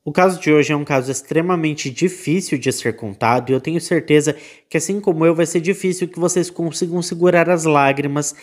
O caso de hoje é um caso extremamente difícil de ser contado e eu tenho certeza que, assim como eu, vai ser difícil que vocês consigam segurar as lágrimas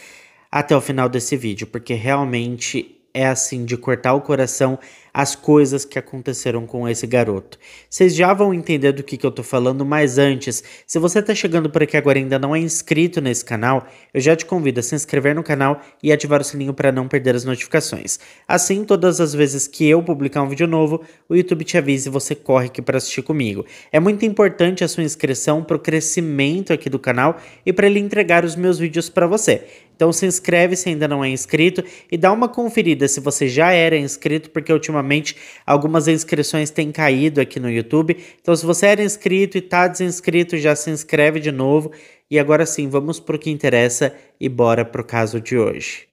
até o final desse vídeo, porque realmente é assim de cortar o coração as coisas que aconteceram com esse garoto. Vocês já vão entender do que eu tô falando, mas antes, se você tá chegando por aqui agora e ainda não é inscrito nesse canal, eu já te convido a se inscrever no canal e ativar o sininho para não perder as notificações. Assim, todas as vezes que eu publicar um vídeo novo, o YouTube te avisa e você corre aqui para assistir comigo. É muito importante a sua inscrição para o crescimento aqui do canal e para ele entregar os meus vídeos para você. Então se inscreve se ainda não é inscrito e dá uma conferida se você já era inscrito, porque ultimamente algumas inscrições têm caído aqui no YouTube. Então se você era inscrito e está desinscrito, já se inscreve de novo. E agora sim, vamos para o que interessa e bora pro caso de hoje.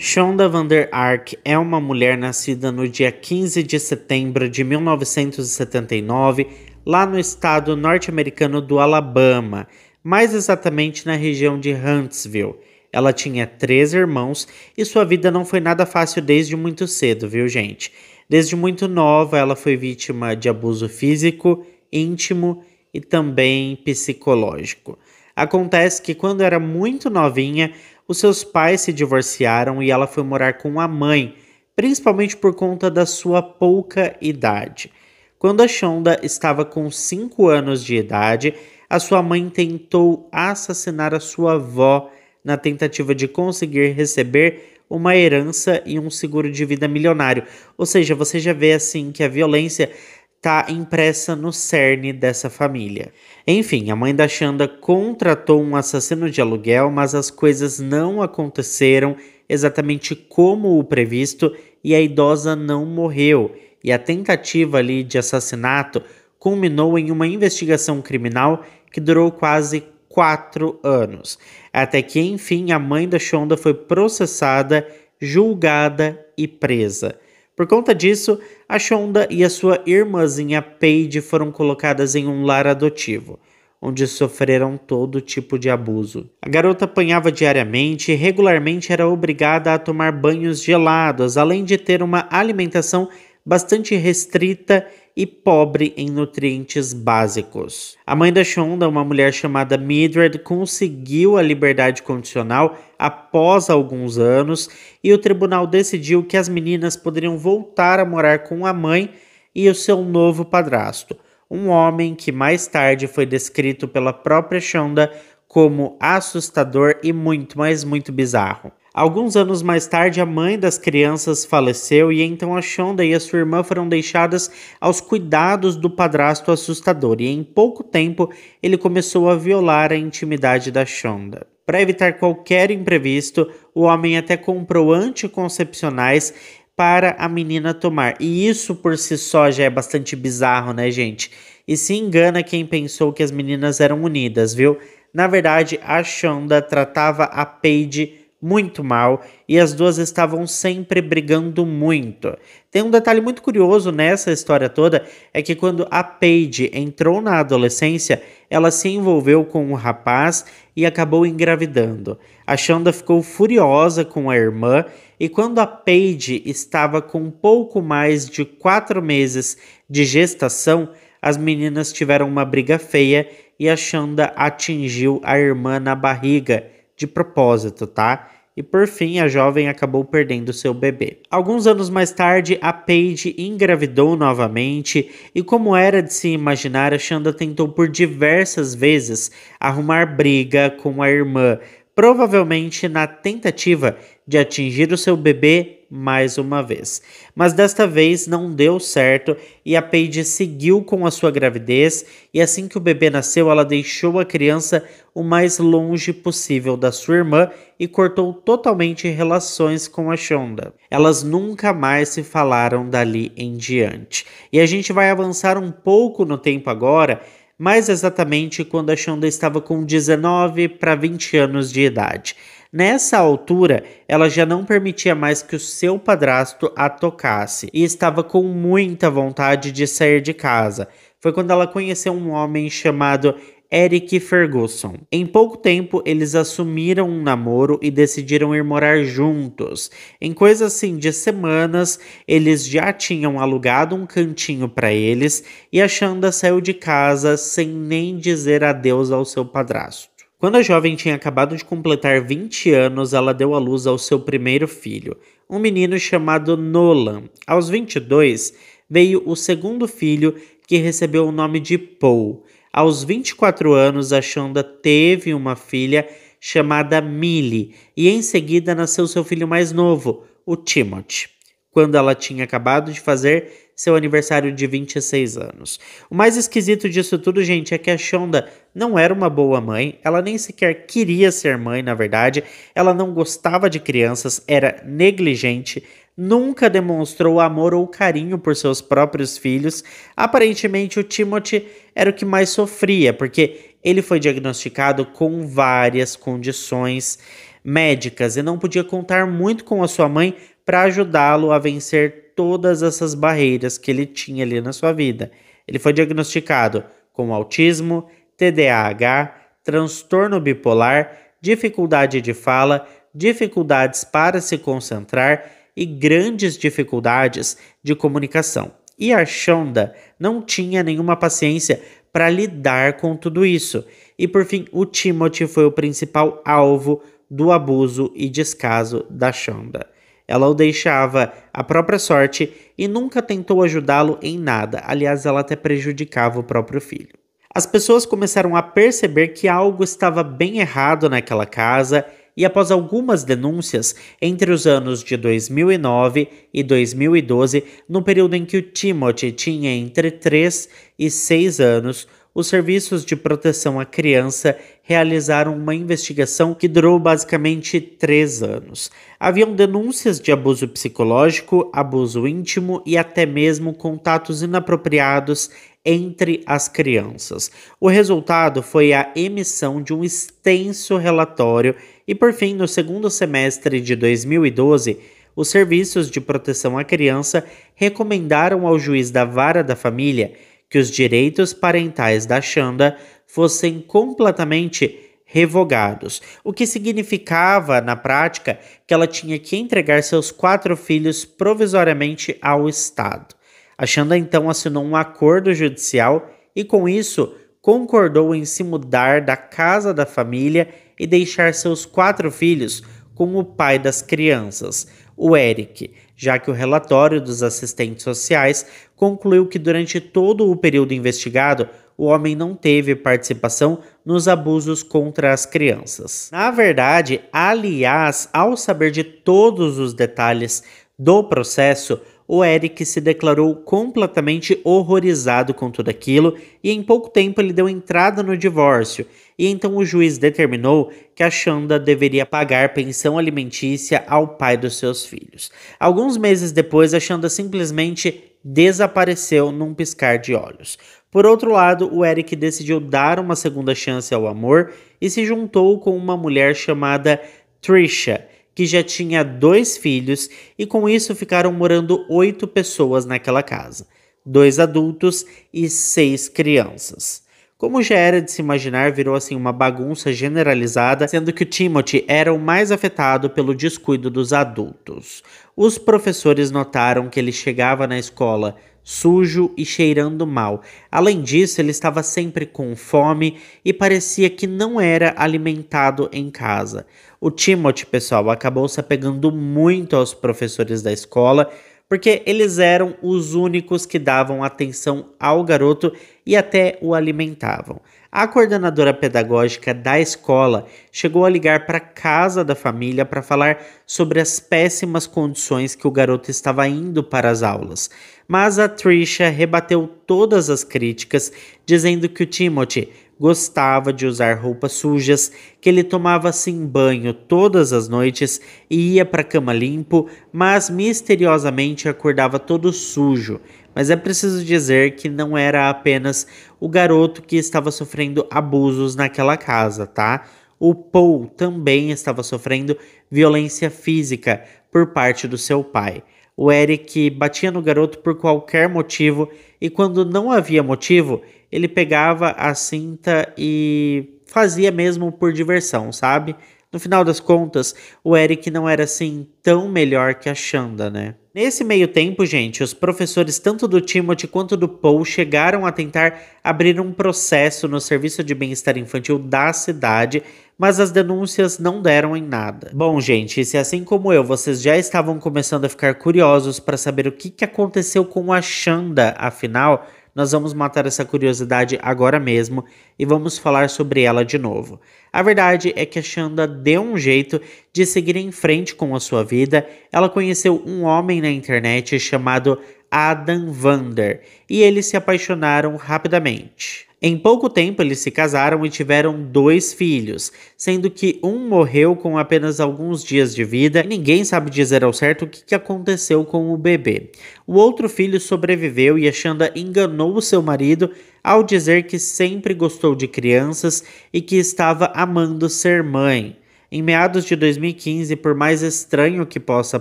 Shonda Van Der Ark é uma mulher nascida no dia 15 de setembro de 1979, lá no estado norte-americano do Alabama, mais exatamente na região de Huntsville. Ela tinha 3 irmãos e sua vida não foi nada fácil desde muito cedo, viu, gente? Desde muito nova, ela foi vítima de abuso físico, íntimo e também psicológico. Acontece que quando era muito novinha, os seus pais se divorciaram e ela foi morar com a mãe, principalmente por conta da sua pouca idade. Quando a Shonda estava com 5 anos de idade, a sua mãe tentou assassinar a sua avó na tentativa de conseguir receber uma herança e um seguro de vida milionário. Ou seja, você já vê assim que a violência está impressa no cerne dessa família. Enfim, a mãe da Shonda contratou um assassino de aluguel, mas as coisas não aconteceram exatamente como o previsto e a idosa não morreu. E a tentativa ali de assassinato culminou em uma investigação criminal que durou quase 4 anos. Até que, enfim, a mãe da Shonda foi processada, julgada e presa. Por conta disso, a Shonda e a sua irmãzinha Paige foram colocadas em um lar adotivo, onde sofreram todo tipo de abuso. A garota apanhava diariamente e regularmente era obrigada a tomar banhos gelados, além de ter uma alimentação bastante restrita e pobre em nutrientes básicos. A mãe da Shonda, uma mulher chamada Mildred, conseguiu a liberdade condicional após alguns anos e o tribunal decidiu que as meninas poderiam voltar a morar com a mãe e o seu novo padrasto, um homem que mais tarde foi descrito pela própria Shonda como assustador e muito, mas muito bizarro. Alguns anos mais tarde, a mãe das crianças faleceu e então a Shonda e a sua irmã foram deixadas aos cuidados do padrasto assustador e em pouco tempo ele começou a violar a intimidade da Shonda. Para evitar qualquer imprevisto, o homem até comprou anticoncepcionais para a menina tomar. E isso por si só já é bastante bizarro, né, gente? E se engana quem pensou que as meninas eram unidas, viu? Na verdade, a Shonda tratava a Paige muito mal e as duas estavam sempre brigando muito. Tem um detalhe muito curioso nessa história toda, é que quando a Paige entrou na adolescência, ela se envolveu com um rapaz e acabou engravidando. A Shonda ficou furiosa com a irmã e quando a Paige estava com pouco mais de 4 meses de gestação, as meninas tiveram uma briga feia e a Shonda atingiu a irmã na barriga, de propósito, tá? E por fim, a jovem acabou perdendo seu bebê. Alguns anos mais tarde, a Paige engravidou novamente e, como era de se imaginar, a Shonda tentou por diversas vezes arrumar briga com a irmã, provavelmente na tentativa de atingir o seu bebê mais uma vez. Mas desta vez não deu certo e a Paige seguiu com a sua gravidez e assim que o bebê nasceu, ela deixou a criança o mais longe possível da sua irmã e cortou totalmente relações com a Shonda. Elas nunca mais se falaram dali em diante. E a gente vai avançar um pouco no tempo agora, mais exatamente quando a Shonda estava com 19 para 20 anos de idade. Nessa altura, ela já não permitia mais que o seu padrasto a tocasse e estava com muita vontade de sair de casa. Foi quando ela conheceu um homem chamado Eric Ferguson. Em pouco tempo, eles assumiram um namoro e decidiram ir morar juntos. Em coisa assim de semanas, eles já tinham alugado um cantinho para eles e a Shonda saiu de casa sem nem dizer adeus ao seu padrasto. Quando a jovem tinha acabado de completar 20 anos, ela deu à luz ao seu primeiro filho, um menino chamado Nolan. Aos 22, veio o segundo filho, que recebeu o nome de Paul. Aos 24 anos, a Shonda teve uma filha chamada Millie, e em seguida nasceu seu filho mais novo, o Timothy, quando ela tinha acabado de fazer seu aniversário de 26 anos. O mais esquisito disso tudo, gente, é que a Shonda não era uma boa mãe, ela nem sequer queria ser mãe, na verdade, ela não gostava de crianças, era negligente, nunca demonstrou amor ou carinho por seus próprios filhos. Aparentemente, o Timothy era o que mais sofria, porque ele foi diagnosticado com várias condições médicas e não podia contar muito com a sua mãe para ajudá-lo a vencer todas essas barreiras que ele tinha ali na sua vida. Ele foi diagnosticado com autismo, TDAH, transtorno bipolar, dificuldade de fala, dificuldades para se concentrar e grandes dificuldades de comunicação. E a Shonda não tinha nenhuma paciência para lidar com tudo isso. E por fim, o Timothy foi o principal alvo do abuso e descaso da Shonda. Ela o deixava à própria sorte e nunca tentou ajudá-lo em nada. Aliás, ela até prejudicava o próprio filho. As pessoas começaram a perceber que algo estava bem errado naquela casa e após algumas denúncias, entre os anos de 2009 e 2012, no período em que o Timothy tinha entre 3 e 6 anos, os serviços de proteção à criança realizaram uma investigação que durou basicamente 3 anos. Haviam denúncias de abuso psicológico, abuso íntimo e até mesmo contatos inapropriados entre as crianças. O resultado foi a emissão de um extenso relatório e, por fim, no segundo semestre de 2012, os serviços de proteção à criança recomendaram ao juiz da vara da família que os direitos parentais da Shonda fossem completamente revogados, o que significava, na prática, que ela tinha que entregar seus 4 filhos provisoriamente ao Estado. A Shonda então assinou um acordo judicial e, com isso, concordou em se mudar da casa da família e deixar seus 4 filhos com o pai das crianças, o Eric, já que o relatório dos assistentes sociais concluiu que durante todo o período investigado, o homem não teve participação nos abusos contra as crianças. Na verdade, aliás, ao saber de todos os detalhes do processo, o Eric se declarou completamente horrorizado com tudo aquilo e em pouco tempo ele deu entrada no divórcio. E então o juiz determinou que a Shonda deveria pagar pensão alimentícia ao pai dos seus filhos. Alguns meses depois, a Shonda simplesmente desapareceu num piscar de olhos. Por outro lado, o Eric decidiu dar uma segunda chance ao amor e se juntou com uma mulher chamada Trisha, que já tinha 2 filhos, e com isso ficaram morando 8 pessoas naquela casa, 2 adultos e 6 crianças. Como já era de se imaginar, virou assim uma bagunça generalizada, sendo que o Timothy era o mais afetado pelo descuido dos adultos. Os professores notaram que ele chegava na escola sujo e cheirando mal. Além disso, ele estava sempre com fome e parecia que não era alimentado em casa. O Timothy, pessoal, acabou se apegando muito aos professores da escola, porque eles eram os únicos que davam atenção ao garoto e até o alimentavam. A coordenadora pedagógica da escola chegou a ligar para a casa da família para falar sobre as péssimas condições que o garoto estava indo para as aulas. Mas a Trisha rebateu todas as críticas, dizendo que o Timothy gostava de usar roupas sujas, que ele tomava assim banho todas as noites e ia para a cama limpo, mas misteriosamente acordava todo sujo. Mas é preciso dizer que não era apenas o garoto que estava sofrendo abusos naquela casa, tá? O Paul também estava sofrendo violência física por parte do seu pai. O Eric batia no garoto por qualquer motivo e quando não havia motivo, ele pegava a cinta e fazia mesmo por diversão, sabe? No final das contas, o Eric não era assim tão melhor que a Shanda, né? Nesse meio tempo, gente, os professores tanto do Timothy quanto do Paul chegaram a tentar abrir um processo no serviço de bem-estar infantil da cidade, mas as denúncias não deram em nada. Bom, gente, se assim como eu, vocês já estavam começando a ficar curiosos para saber o que aconteceu com a Shanda, afinal, nós vamos matar essa curiosidade agora mesmo e vamos falar sobre ela de novo. A verdade é que a Shanda deu um jeito de seguir em frente com a sua vida. Ela conheceu um homem na internet chamado Adam Vander e eles se apaixonaram rapidamente. Em pouco tempo eles se casaram e tiveram 2 filhos, sendo que um morreu com apenas alguns dias de vida e ninguém sabe dizer ao certo o que aconteceu com o bebê. O outro filho sobreviveu e a Shanda enganou o seu marido ao dizer que sempre gostou de crianças e que estava amando ser mãe. Em meados de 2015, por mais estranho que possa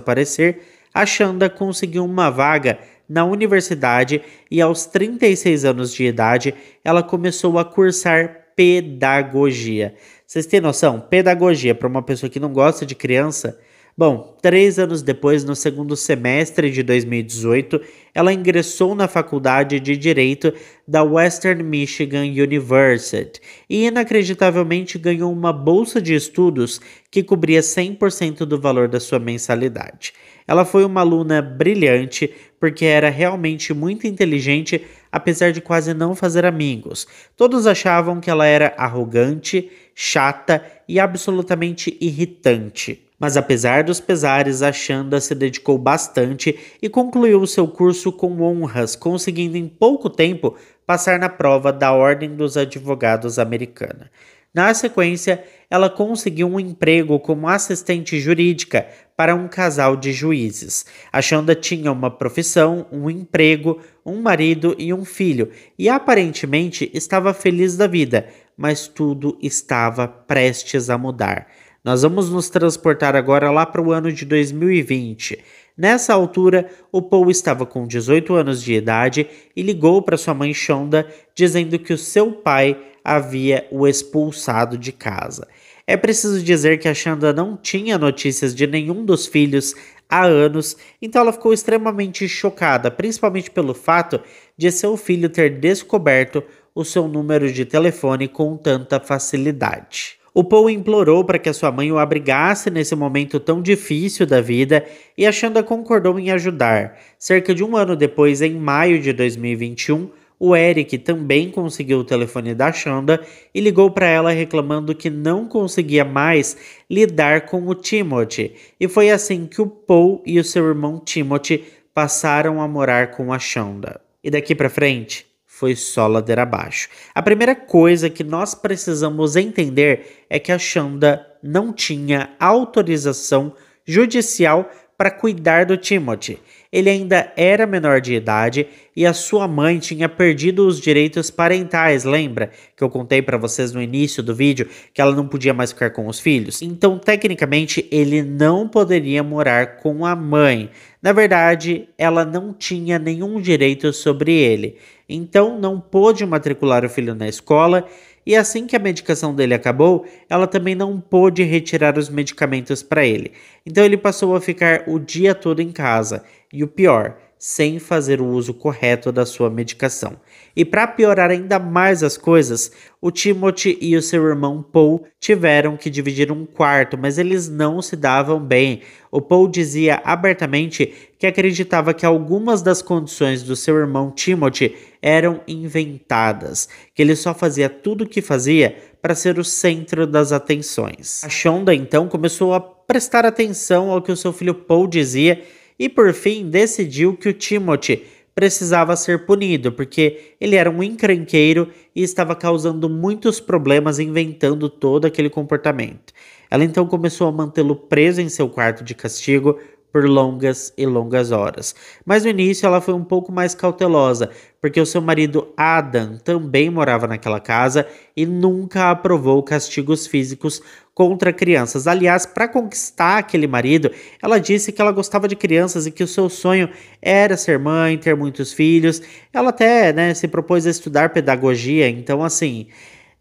parecer, a Shanda conseguiu uma vaga na universidade e aos 36 anos de idade ela começou a cursar pedagogia. Vocês têm noção? Pedagogia para uma pessoa que não gosta de criança? Bom, 3 anos depois, no segundo semestre de 2018, ela ingressou na faculdade de Direito da Western Michigan University e inacreditavelmente ganhou uma bolsa de estudos que cobria 100% do valor da sua mensalidade. Ela foi uma aluna brilhante porque era realmente muito inteligente, apesar de quase não fazer amigos. Todos achavam que ela era arrogante, chata e absolutamente irritante. Mas apesar dos pesares, a Shanda se dedicou bastante e concluiu seu curso com honras, conseguindo em pouco tempo passar na prova da Ordem dos Advogados Americana. Na sequência, ela conseguiu um emprego como assistente jurídica para um casal de juízes. A Shanda tinha uma profissão, um emprego, um marido e um filho, e aparentemente estava feliz da vida, mas tudo estava prestes a mudar. Nós vamos nos transportar agora lá para o ano de 2020. Nessa altura, o Paul estava com 18 anos de idade e ligou para sua mãe Shanda dizendo que o seu pai havia o expulsado de casa. É preciso dizer que a Shanda não tinha notícias de nenhum dos filhos há anos, então ela ficou extremamente chocada, principalmente pelo fato de seu filho ter descoberto o seu número de telefone com tanta facilidade. O Paul implorou para que a sua mãe o abrigasse nesse momento tão difícil da vida e a Shanda concordou em ajudar. Cerca de um ano depois, em maio de 2021, o Eric também conseguiu o telefone da Shanda e ligou para ela reclamando que não conseguia mais lidar com o Timothy. E foi assim que o Paul e o seu irmão Timothy passaram a morar com a Shanda. E daqui para frente, foi só ladeira abaixo. A primeira coisa que nós precisamos entender é que a Shanda não tinha autorização judicial para cuidar do Timothy. Ele ainda era menor de idade e a sua mãe tinha perdido os direitos parentais, lembra? Que eu contei para vocês no início do vídeo que ela não podia mais ficar com os filhos? Então, tecnicamente, ele não poderia morar com a mãe. Na verdade, ela não tinha nenhum direito sobre ele. Então, não pôde matricular o filho na escola e assim que a medicação dele acabou, ela também não pôde retirar os medicamentos para ele. Então, ele passou a ficar o dia todo em casa. E o pior, sem fazer o uso correto da sua medicação. E para piorar ainda mais as coisas, o Timothy e o seu irmão Paul tiveram que dividir um quarto, mas eles não se davam bem. O Paul dizia abertamente que acreditava que algumas das condições do seu irmão Timothy eram inventadas, que ele só fazia tudo o que fazia para ser o centro das atenções. A Shanda então começou a prestar atenção ao que o seu filho Paul dizia e por fim decidiu que o Timothy precisava ser punido, porque ele era um encrenqueiro e estava causando muitos problemas inventando todo aquele comportamento. Ela então começou a mantê-lo preso em seu quarto de castigo por longas e longas horas. Mas no início ela foi um pouco mais cautelosa, porque o seu marido Adam também morava naquela casa e nunca aprovou castigos físicos contra crianças. Aliás, para conquistar aquele marido, ela disse que ela gostava de crianças e que o seu sonho era ser mãe, ter muitos filhos. Ela até, né, se propôs a estudar pedagogia, então assim,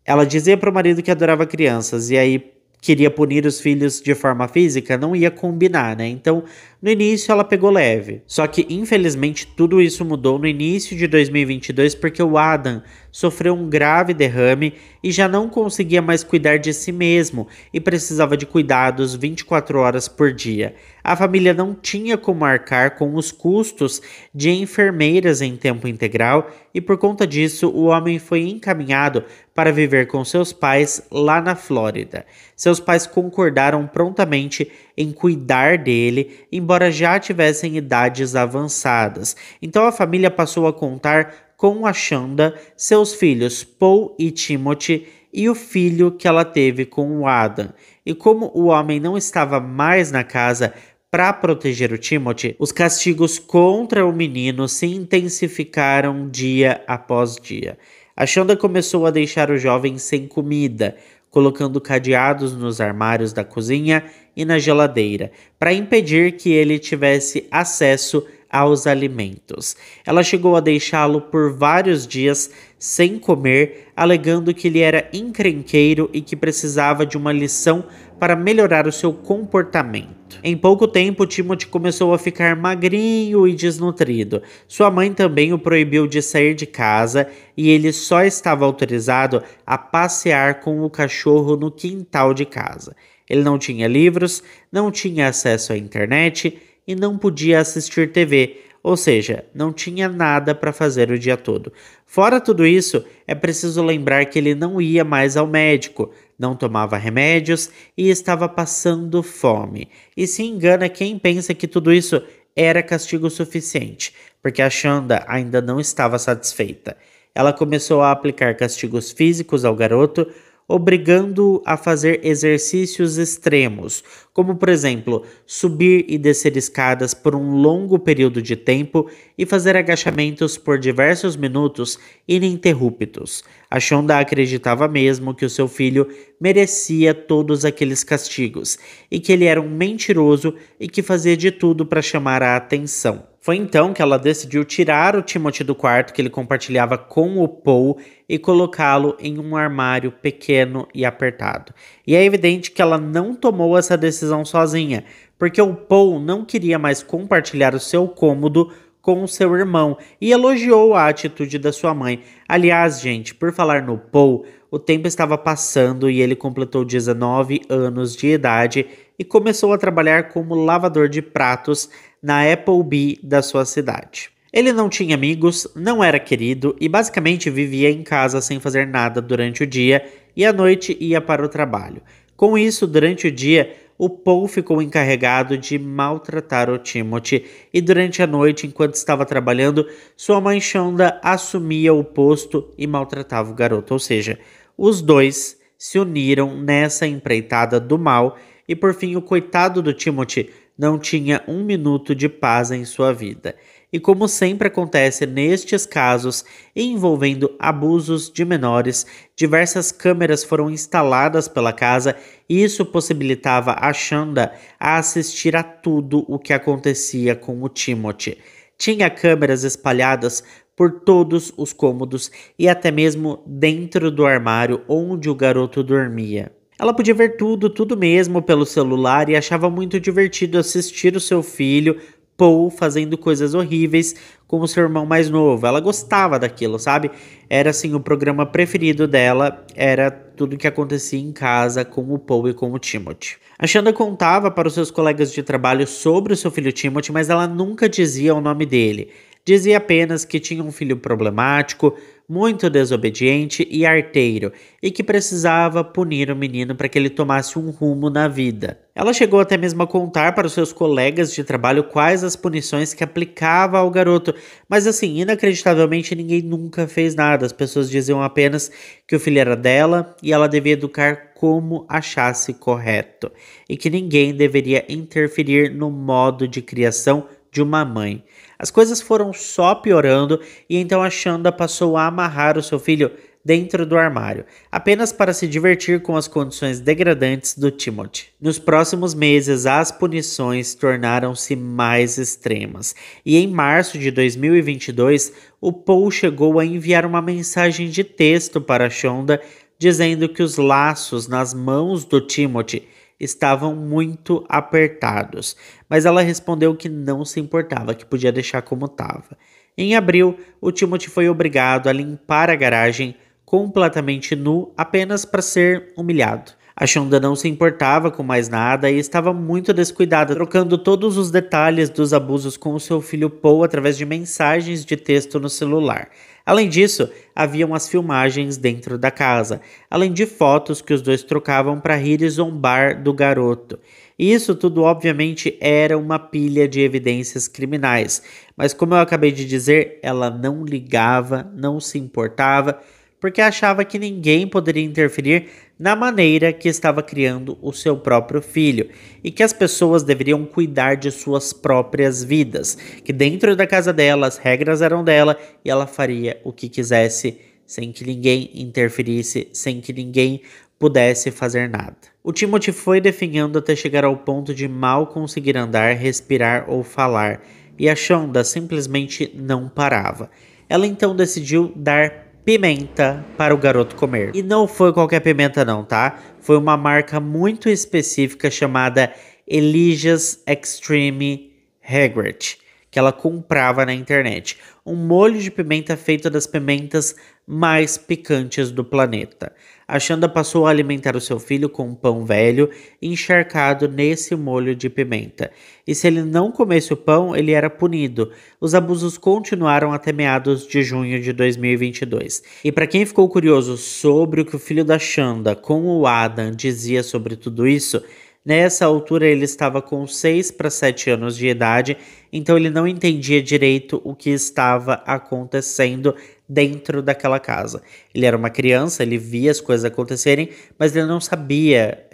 ela dizia para o marido que adorava crianças e aí queria punir os filhos de forma física, não ia combinar, né? Então, no início ela pegou leve. Só que, infelizmente, tudo isso mudou no início de 2022 porque o Adam sofreu um grave derrame e já não conseguia mais cuidar de si mesmo e precisava de cuidados 24 horas por dia. A família não tinha como arcar com os custos de enfermeiras em tempo integral e, por conta disso, o homem foi encaminhado para viver com seus pais lá na Flórida. Seus pais concordaram prontamente em cuidar dele, embora já tivessem idades avançadas. Então a família passou a contar com a Shonda, seus filhos Paul e Timothy e o filho que ela teve com o Adam. E como o homem não estava mais na casa para proteger o Timothy, os castigos contra o menino se intensificaram dia após dia. A Shonda começou a deixar o jovem sem comida, colocando cadeados nos armários da cozinha e na geladeira, para impedir que ele tivesse acesso aos alimentos. Ela chegou a deixá-lo por vários dias sem comer, alegando que ele era encrenqueiro e que precisava de uma lição para melhorar o seu comportamento. Em pouco tempo, Timothy começou a ficar magrinho e desnutrido. Sua mãe também o proibiu de sair de casa e ele só estava autorizado a passear com o cachorro no quintal de casa. Ele não tinha livros, não tinha acesso à internet e não podia assistir TV, ou seja, não tinha nada para fazer o dia todo. Fora tudo isso, é preciso lembrar que ele não ia mais ao médico, não tomava remédios e estava passando fome. E se engana quem pensa que tudo isso era castigo suficiente, porque a Shonda ainda não estava satisfeita. Ela começou a aplicar castigos físicos ao garoto, obrigando-o a fazer exercícios extremos, como por exemplo, subir e descer escadas por um longo período de tempo e fazer agachamentos por diversos minutos ininterruptos. A Shonda acreditava mesmo que o seu filho merecia todos aqueles castigos e que ele era um mentiroso e que fazia de tudo para chamar a atenção. Foi então que ela decidiu tirar o Timothy do quarto que ele compartilhava com o Paul e colocá-lo em um armário pequeno e apertado. E é evidente que ela não tomou essa decisão sozinha, porque o Paul não queria mais compartilhar o seu cômodo com o seu irmão e elogiou a atitude da sua mãe. Aliás, gente, por falar no Paul, o tempo estava passando e ele completou 19 anos de idade e começou a trabalhar como lavador de pratos na Applebee da sua cidade. Ele não tinha amigos, não era querido e basicamente vivia em casa sem fazer nada durante o dia e à noite ia para o trabalho. Com isso, durante o dia, o Paul ficou encarregado de maltratar o Timothy e durante a noite, enquanto estava trabalhando, sua mãe Shonda assumia o posto e maltratava o garoto. Ou seja, os dois se uniram nessa empreitada do mal e por fim o coitado do Timothy não tinha um minuto de paz em sua vida. E como sempre acontece nestes casos envolvendo abusos de menores, diversas câmeras foram instaladas pela casa e isso possibilitava a Shonda a assistir a tudo o que acontecia com o Timothy. Tinha câmeras espalhadas por todos os cômodos e até mesmo dentro do armário onde o garoto dormia. Ela podia ver tudo mesmo pelo celular e achava muito divertido assistir o seu filho, Paul, fazendo coisas horríveis com o seu irmão mais novo. Ela gostava daquilo, sabe? Era assim, o programa preferido dela era tudo que acontecia em casa com o Paul e com o Timothy. A Shonda contava para os seus colegas de trabalho sobre o seu filho Timothy, mas ela nunca dizia o nome dele. Dizia apenas que tinha um filho problemático, muito desobediente e arteiro, e que precisava punir o menino para que ele tomasse um rumo na vida. Ela chegou até mesmo a contar para os seus colegas de trabalho quais as punições que aplicava ao garoto, mas assim, inacreditavelmente ninguém nunca fez nada. As pessoas diziam apenas que o filho era dela e ela devia educar como achasse correto, e que ninguém deveria interferir no modo de criação de uma mãe. As coisas foram só piorando e então a Shonda passou a amarrar o seu filho dentro do armário, apenas para se divertir com as condições degradantes do Timothy. Nos próximos meses, as punições tornaram-se mais extremas, e em março de 2022, o Paul chegou a enviar uma mensagem de texto para a Shonda dizendo que os laços nas mãos do Timothy estavam muito apertados, mas ela respondeu que não se importava, que podia deixar como estava. Em abril, o Timothy foi obrigado a limpar a garagem completamente nu apenas para ser humilhado. A Shonda não se importava com mais nada e estava muito descuidada, trocando todos os detalhes dos abusos com o seu filho Paul através de mensagens de texto no celular. Além disso, haviam as filmagens dentro da casa, além de fotos que os dois trocavam para rir e zombar do garoto. E isso tudo, obviamente, era uma pilha de evidências criminais, mas como eu acabei de dizer, ela não ligava, não se importava, porque achava que ninguém poderia interferir na maneira que estava criando o seu próprio filho e que as pessoas deveriam cuidar de suas próprias vidas, que dentro da casa dela as regras eram dela e ela faria o que quisesse sem que ninguém interferisse, sem que ninguém pudesse fazer nada. O Timothy foi definhando até chegar ao ponto de mal conseguir andar, respirar ou falar, e a Shonda simplesmente não parava. Ela então decidiu dar pimenta para o garoto comer. E não foi qualquer pimenta não, tá? Foi uma marca muito específica chamada Elijah's Extreme Regret, que ela comprava na internet. Um molho de pimenta feito das pimentas mais picantes do planeta. A Shonda passou a alimentar o seu filho com um pão velho encharcado nesse molho de pimenta. E se ele não comesse o pão, ele era punido. Os abusos continuaram até meados de junho de 2022. E para quem ficou curioso sobre o que o filho da Shonda com o Adam dizia sobre tudo isso, nessa altura ele estava com 6 para 7 anos de idade, então ele não entendia direito o que estava acontecendo dentro daquela casa. Ele era uma criança, ele via as coisas acontecerem, mas ele não sabia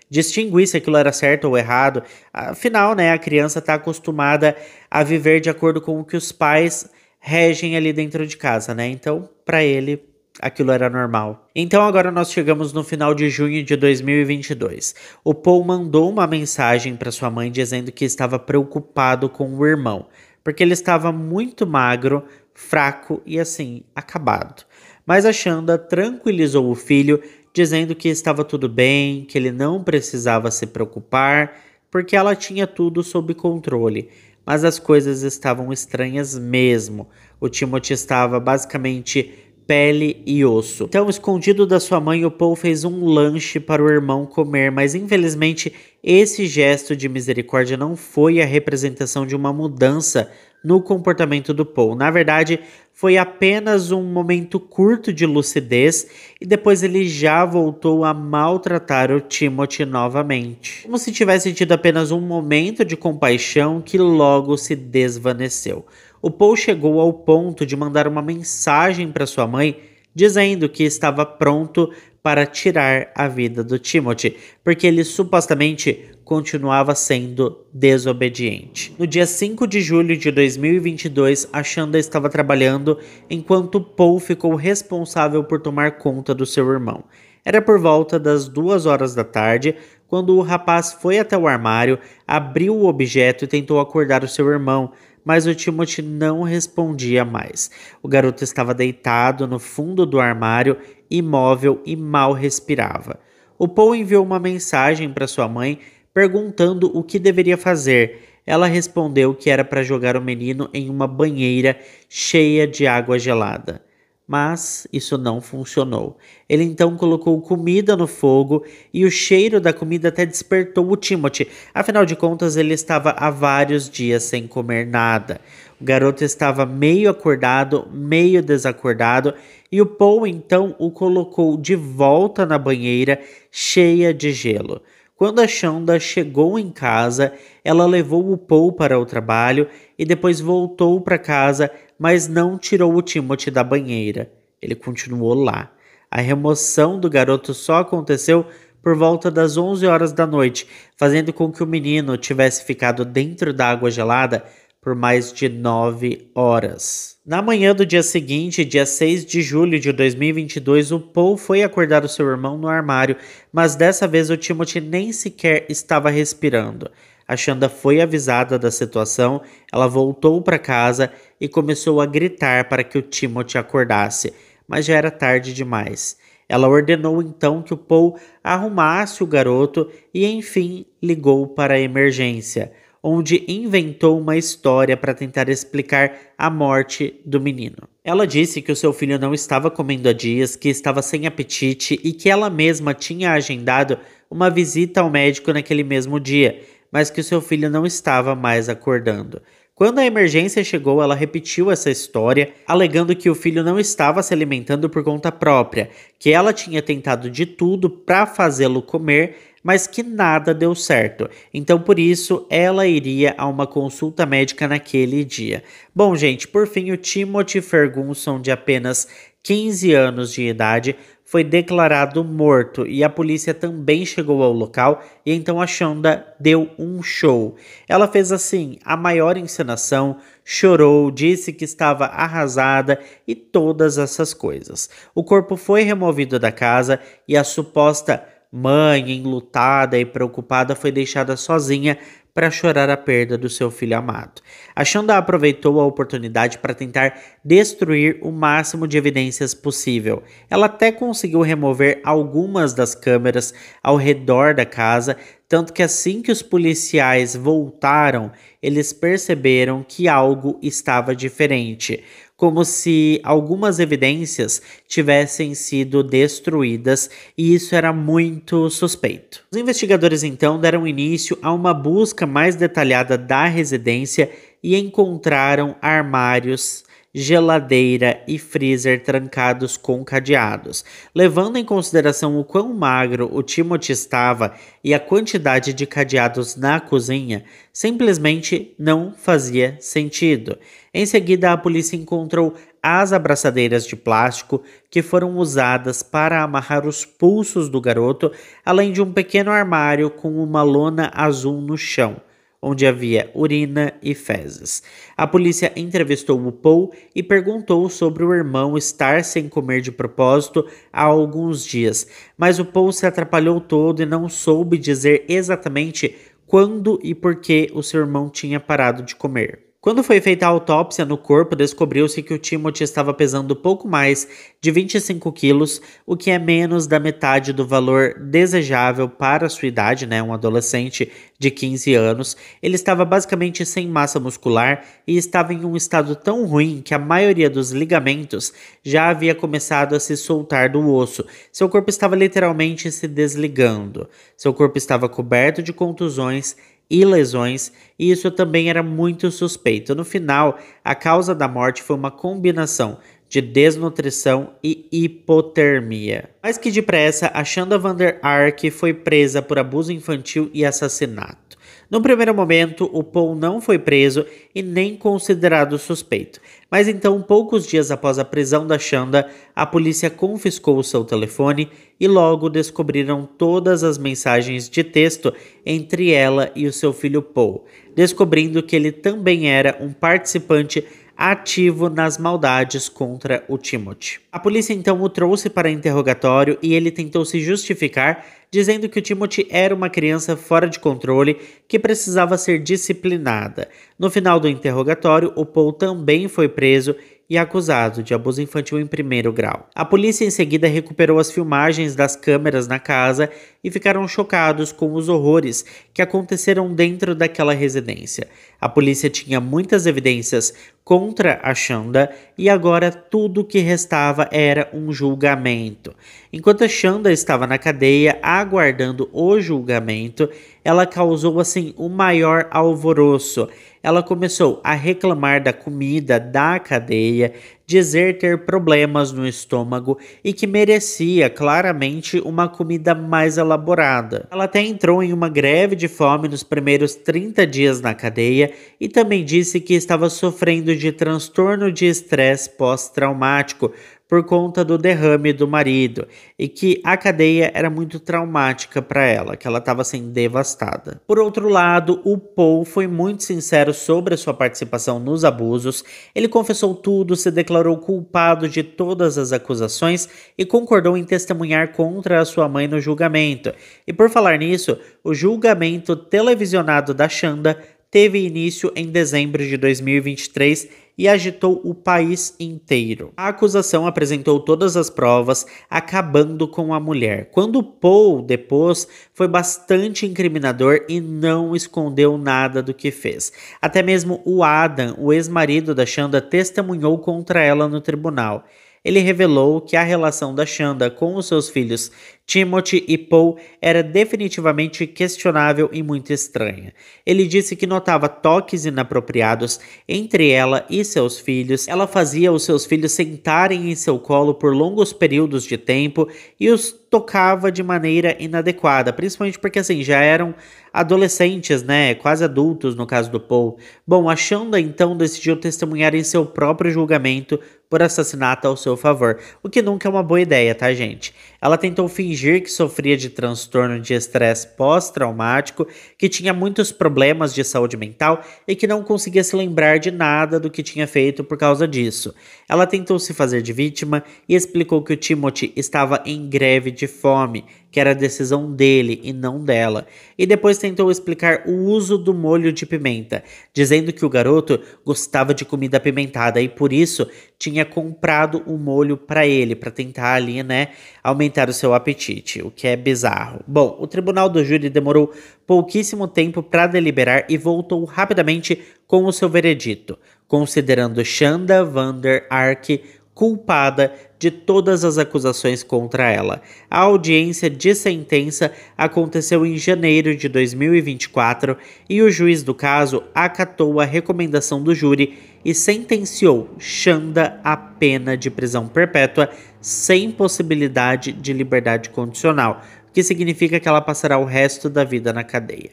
distinguir se aquilo era certo ou errado. Afinal, né, a criança está acostumada a viver de acordo com o que os pais regem ali dentro de casa, né? Então, para ele, aquilo era normal. Então agora nós chegamos no final de junho de 2022. O Paul mandou uma mensagem para sua mãe dizendo que estava preocupado com o irmão, porque ele estava muito magro, fraco e assim, acabado. Mas a Shonda tranquilizou o filho, dizendo que estava tudo bem, que ele não precisava se preocupar, porque ela tinha tudo sob controle. Mas as coisas estavam estranhas mesmo. O Timothy estava basicamente pele e osso. Então, escondido da sua mãe, o Paul fez um lanche para o irmão comer, mas infelizmente esse gesto de misericórdia não foi a representação de uma mudança no comportamento do Paul. Na verdade, foi apenas um momento curto de lucidez e depois ele já voltou a maltratar o Timothy novamente. Como se tivesse tido apenas um momento de compaixão que logo se desvaneceu. O Paul chegou ao ponto de mandar uma mensagem para sua mãe dizendo que estava pronto para tirar a vida do Timothy, porque ele supostamente continuava sendo desobediente. No dia 5 de julho de 2022, a Shonda estava trabalhando enquanto Paul ficou responsável por tomar conta do seu irmão. Era por volta das 2 horas da tarde, quando o rapaz foi até o armário, abriu o objeto e tentou acordar o seu irmão, mas o Timothy não respondia mais. O garoto estava deitado no fundo do armário, imóvel e mal respirava. O Paul enviou uma mensagem para sua mãe perguntando o que deveria fazer. Ela respondeu que era para jogar o menino em uma banheira cheia de água gelada. mas isso não funcionou. Ele então colocou comida no fogo e o cheiro da comida até despertou o Timothy. Afinal de contas, ele estava há vários dias sem comer nada. O garoto estava meio acordado, meio desacordado, e o Paul então o colocou de volta na banheira cheia de gelo. Quando a Shonda chegou em casa, ela levou o Paul para o trabalho e depois voltou para casa, mas não tirou o Timothy da banheira. Ele continuou lá. A remoção do garoto só aconteceu por volta das 11 horas da noite, fazendo com que o menino tivesse ficado dentro da água gelada por mais de 9 horas. Na manhã do dia seguinte, dia 6 de julho de 2022, o Paul foi acordar o seu irmão no armário, mas dessa vez o Timothy nem sequer estava respirando. A Shonda foi avisada da situação, ela voltou para casa e começou a gritar para que o Timothy acordasse, mas já era tarde demais. Ela ordenou então que o Paul arrumasse o garoto e enfim ligou para a emergência, onde inventou uma história para tentar explicar a morte do menino. Ela disse que o seu filho não estava comendo há dias, que estava sem apetite e que ela mesma tinha agendado uma visita ao médico naquele mesmo dia, mas que o seu filho não estava mais acordando. Quando a emergência chegou, ela repetiu essa história, alegando que o filho não estava se alimentando por conta própria, que ela tinha tentado de tudo para fazê-lo comer, mas que nada deu certo. Então, por isso, ela iria a uma consulta médica naquele dia. Bom, gente, por fim, o Timothy Ferguson, de apenas 15 anos de idade, foi declarado morto e a polícia também chegou ao local e então a Shonda deu um show. Ela fez assim, a maior encenação, chorou, disse que estava arrasada e todas essas coisas. O corpo foi removido da casa e a suposta mãe, enlutada e preocupada, foi deixada sozinha para chorar a perda do seu filho amado. A Shonda aproveitou a oportunidade para tentar destruir o máximo de evidências possível. Ela até conseguiu remover algumas das câmeras ao redor da casa, tanto que assim que os policiais voltaram, eles perceberam que algo estava diferente, como se algumas evidências tivessem sido destruídas, e isso era muito suspeito. Os investigadores então deram início a uma busca mais detalhada da residência e encontraram armários, geladeira e freezer trancados com cadeados. Levando em consideração o quão magro o Timothy estava e a quantidade de cadeados na cozinha, simplesmente não fazia sentido. Em seguida, a polícia encontrou as abraçadeiras de plástico que foram usadas para amarrar os pulsos do garoto, além de um pequeno armário com uma lona azul no chão, onde havia urina e fezes. A polícia entrevistou o Paul e perguntou sobre o irmão estar sem comer de propósito há alguns dias, mas o Paul se atrapalhou todo e não soube dizer exatamente quando e por que o seu irmão tinha parado de comer. Quando foi feita a autópsia no corpo, descobriu-se que o Timothy estava pesando pouco mais de 25 quilos, o que é menos da metade do valor desejável para a sua idade, um adolescente de 15 anos. Ele estava basicamente sem massa muscular e estava em um estado tão ruim que a maioria dos ligamentos já havia começado a se soltar do osso. Seu corpo estava literalmente se desligando. Seu corpo estava coberto de contusões e lesões, e isso também era muito suspeito. No final, a causa da morte foi uma combinação de desnutrição e hipotermia. Mais que depressa, a Shonda Vander Ark foi presa por abuso infantil e assassinato. No primeiro momento, o Paul não foi preso e nem considerado suspeito. Mas então, poucos dias após a prisão da Shonda, a polícia confiscou o seu telefone e logo descobriram todas as mensagens de texto entre ela e o seu filho Paul, descobrindo que ele também era um participante ativo nas maldades contra o Timothy. A polícia então o trouxe para interrogatório e ele tentou se justificar, dizendo que o Timothy era uma criança fora de controle que precisava ser disciplinada. No final do interrogatório, o Paul também foi preso e acusado de abuso infantil em primeiro grau. A polícia em seguida recuperou as filmagens das câmeras na casa e ficaram chocados com os horrores que aconteceram dentro daquela residência. A polícia tinha muitas evidências contra a Xanda e agora tudo que restava era um julgamento. Enquanto a Xanda estava na cadeia aguardando o julgamento, ela causou assim o maior alvoroço. Ela começou a reclamar da comida da cadeia, dizer ter problemas no estômago e que merecia claramente uma comida mais elaborada. Ela até entrou em uma greve de fome nos primeiros 30 dias na cadeia e também disse que estava sofrendo de transtorno de estresse pós-traumático por conta do derrame do marido e que a cadeia era muito traumática para ela, que ela estava sendo devastada. Por outro lado, o Paul foi muito sincero sobre a sua participação nos abusos. Ele confessou tudo, se declarou culpado de todas as acusações e concordou em testemunhar contra a sua mãe no julgamento. E por falar nisso, o julgamento televisionado da Xanda teve início em dezembro de 2023 e agitou o país inteiro. A acusação apresentou todas as provas, acabando com a mulher. Quando Paul depôs, foi bastante incriminador e não escondeu nada do que fez. Até mesmo o Adam, o ex-marido da Xanda, testemunhou contra ela no tribunal. Ele revelou que a relação da Xanda com os seus filhos Timothy e Paul era definitivamente questionável e muito estranha. Ele disse que notava toques inapropriados entre ela e seus filhos. Ela fazia os seus filhos sentarem em seu colo por longos períodos de tempo e os tocava de maneira inadequada, principalmente porque assim já eram adolescentes, né, quase adultos no caso do Paul. Bom, a Xanda então decidiu testemunhar em seu próprio julgamento por assassinato ao seu favor, o que nunca é uma boa ideia, tá, gente? Ela tentou fingir que sofria de transtorno de estresse pós-traumático, que tinha muitos problemas de saúde mental e que não conseguia se lembrar de nada do que tinha feito por causa disso. Ela tentou se fazer de vítima e explicou que o Timothy estava em greve de fome, que era decisão dele e não dela. E depois tentou explicar o uso do molho de pimenta, dizendo que o garoto gostava de comida apimentada e por isso tinha comprado o molho para ele, para tentar ali, né, aumentar o seu apetite, o que é bizarro. Bom, o tribunal do júri demorou pouquíssimo tempo para deliberar e voltou rapidamente com o seu veredito, considerando Xanda Vander Ark culpada de todas as acusações contra ela. A audiência de sentença aconteceu em janeiro de 2024 e o juiz do caso acatou a recomendação do júri e sentenciou Xanda a pena de prisão perpétua sem possibilidade de liberdade condicional, o que significa que ela passará o resto da vida na cadeia.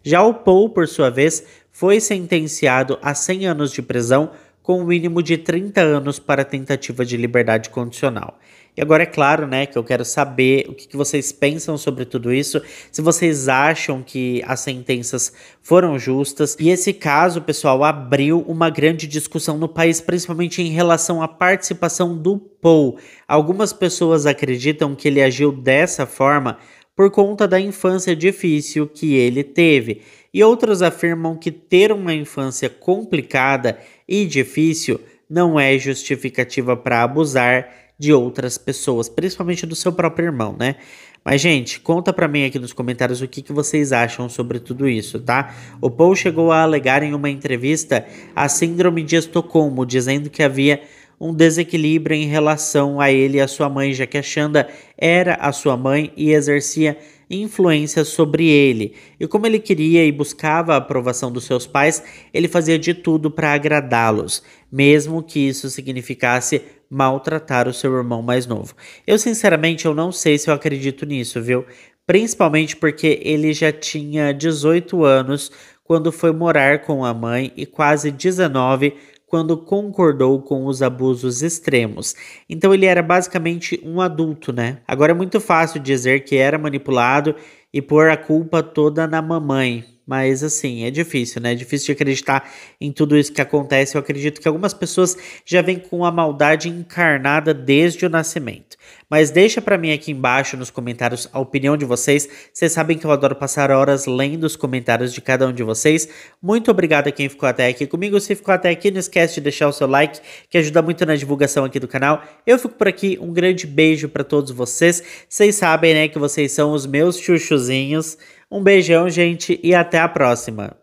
Já o Paul, por sua vez, foi sentenciado a 100 anos de prisão com um mínimo de 30 anos para tentativa de liberdade condicional. E agora é claro, né, que eu quero saber o que vocês pensam sobre tudo isso, se vocês acham que as sentenças foram justas. E esse caso, pessoal, abriu uma grande discussão no país, principalmente em relação à participação do Paul. Algumas pessoas acreditam que ele agiu dessa forma por conta da infância difícil que ele teve. E outros afirmam que ter uma infância complicada e difícil não é justificativa para abusar de outras pessoas, principalmente do seu próprio irmão, né? Mas, gente, conta pra mim aqui nos comentários o que vocês acham sobre tudo isso, tá? O Paul chegou a alegar em uma entrevista a síndrome de Estocolmo, dizendo que havia um desequilíbrio em relação a ele e a sua mãe, já que a Xanda era a sua mãe e exercia influência sobre ele. E como ele queria e buscava a aprovação dos seus pais, ele fazia de tudo para agradá-los, mesmo que isso significasse maltratar o seu irmão mais novo. Eu, sinceramente, eu não sei se eu acredito nisso, viu? Principalmente porque ele já tinha 18 anos quando foi morar com a mãe e quase 19 quando concordou com os abusos extremos. Então ele era basicamente um adulto, né? Agora é muito fácil dizer que era manipulado e pôr a culpa toda na mamãe. Mas assim, é difícil, né? É difícil de acreditar em tudo isso que acontece. Eu acredito que algumas pessoas já vêm com a maldade encarnada desde o nascimento. Mas deixa pra mim aqui embaixo nos comentários a opinião de vocês. Vocês sabem que eu adoro passar horas lendo os comentários de cada um de vocês. Muito obrigado a quem ficou até aqui comigo. Se ficou até aqui, não esquece de deixar o seu like, que ajuda muito na divulgação aqui do canal. Eu fico por aqui. Um grande beijo pra todos vocês. Vocês sabem, né, que vocês são os meus chuchuzinhos. Um beijão, gente, e até a próxima.